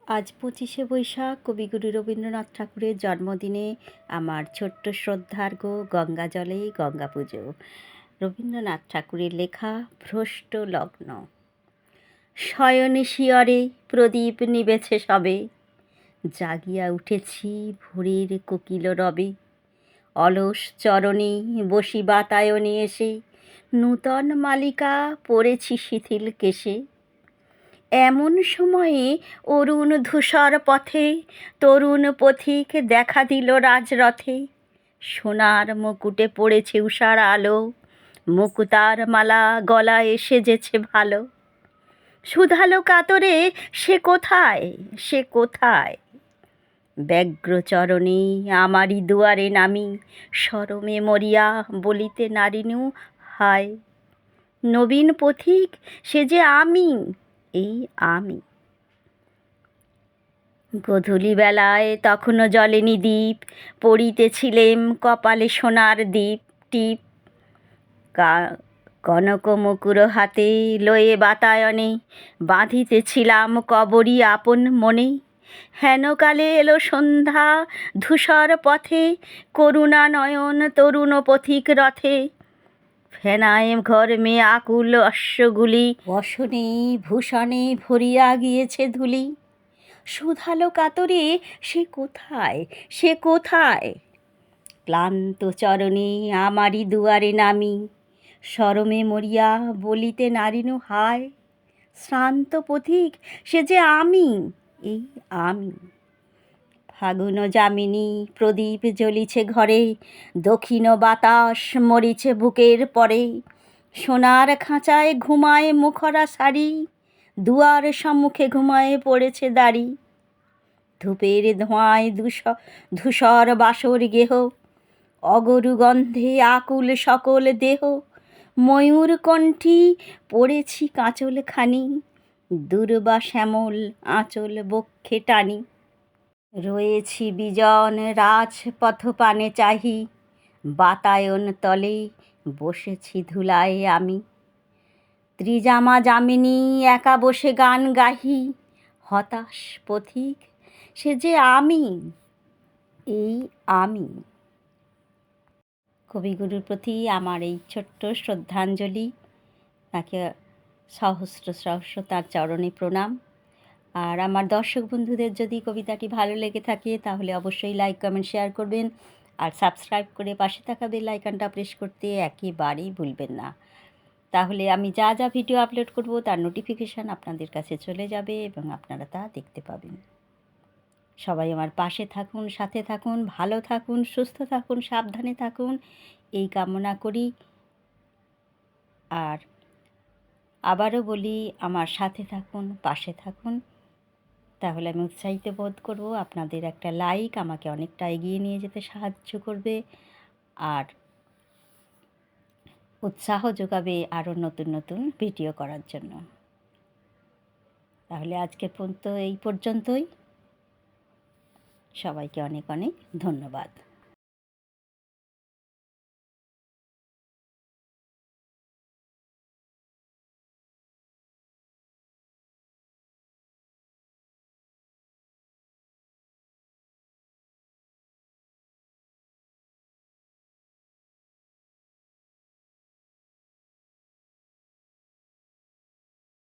আজ 25শে বৈশাখ কবিগুরু রবীন্দ্রনাথ ঠাকুরের জন্মদিনে আমার ছোট্ট শ্রদ্ধার্ঘ্য গঙ্গা জলে গঙ্গা পুজো। রবীন্দ্রনাথ ঠাকুরের লেখা ভ্রষ্ট লগ্ন। শয়নে শিয়রে প্রদীপ নিবেছে সবে, জাগিয়া উঠেছি ভোরের কোকিল রবে। অলস চরণে বসি বাতায়নে এসে, নূতন মালিকা পড়েছি শিথিল কেশে। এমন সময়ে অরুণ ধূসর পথে তরুণ পথিক দেখা দিল রাজরথে। সোনার মুকুটে পড়েছে উষার আলো, মুকুতার মালা গলায় সেজেছে ভালো। শুধালো কাতরে সে কোথায়, সে কোথায়? ব্যগ্র চরণে আমারই দুয়ারে নামি, শরমে মরিয়া বলিতে নারিনু হায়। নবীন পথিক সে যে আমি, এই আমি। গধূলি বেলায় তখনও জ্বলেনি দ্বীপ, পড়িতেছিলেম কপালে সোনার দ্বীপ টিপ। কনক মুকুর হাতে লয়ে বাতায়নে, বাঁধিতেছিলাম কবরী আপন মনে। হেনকালে এলো সন্ধ্যা ধূসর পথে, করুণা নয়ন তরুণ পথিক রথে। ফেনায় ঘর মেয়ে আকুল অশ্বগুলি, বসনে ভূষণে ভরিয়া গিয়েছে ধুলি। শুধালো কাতরে সে কোথায়, সে কোথায়? ক্লান্ত চরণে আমারই দুয়ারে নামি, শরমে মরিয়া বলিতে নারিনু হায়। শ্রান্ত পথিক সে যে আমি, এই আমি। ফাগুন যামিনী প্রদীপ জ্বলিছে ঘরে, দক্ষিণ বাতাস মরিছে বুকের পরে। সোনার খাঁচায় ঘুমায় মুখরা শাড়ি, দুয়ার সম্মুখে ঘুমায়ে পড়েছে দাড়ি। ধূপের ধোঁয়ায় ধূসর বাসর গেহ, অগরু গন্ধে আকুল সকল দেহ। ময়ূর কণ্ঠী পড়েছি কাঁচল খানি, দুর্বা শ্যামল আঁচল বক্ষে টানি। রয়েছি বিজন রাজপথ পানে চাহি, বাতায়ন তলে বসেছি ধুলায় আমি। ত্রিজামা যামিনী একা বসে গান গাহি, হতাশ পথিক সে যে আমি, এই আমি। কবিগুরুর প্রতি আমার এই ছোট্ট শ্রদ্ধাঞ্জলি, তাকে সহস্র সহস্র তার চরণে প্রণাম। আর আমার দর্শক বন্ধুদের যদি কবিতাটি ভালো লেগে থাকে তাহলে অবশ্যই লাইক কমেন্ট শেয়ার করবেন, আর সাবস্ক্রাইব করে পাশে থাকা বেল আইকনটা প্রেস করতে একেবারেই ভুলবেন না। তাহলে আমি যা যা ভিডিও আপলোড করব তার নোটিফিকেশান আপনাদের কাছে চলে যাবে এবং আপনারা তা দেখতে পাবেন। সবাই আমার পাশে থাকুন, সাথে থাকুন, ভালো থাকুন, সুস্থ থাকুন, সাবধানে থাকুন, এই কামনা করি। আর আবারও বলি, আমার সাথে থাকুন, পাশে থাকুন, তাহলে আমি উৎসাহিত বোধ করব। আপনাদের একটা লাইক আমাকে অনেকটা এগিয়ে নিয়ে যেতে সাহায্য করবে আর উৎসাহ যোগাবে আরও নতুন নতুন ভিডিও করার জন্য। তাহলে আজকের এই পর্যন্তই। সবাইকে অনেক অনেক ধন্যবাদ।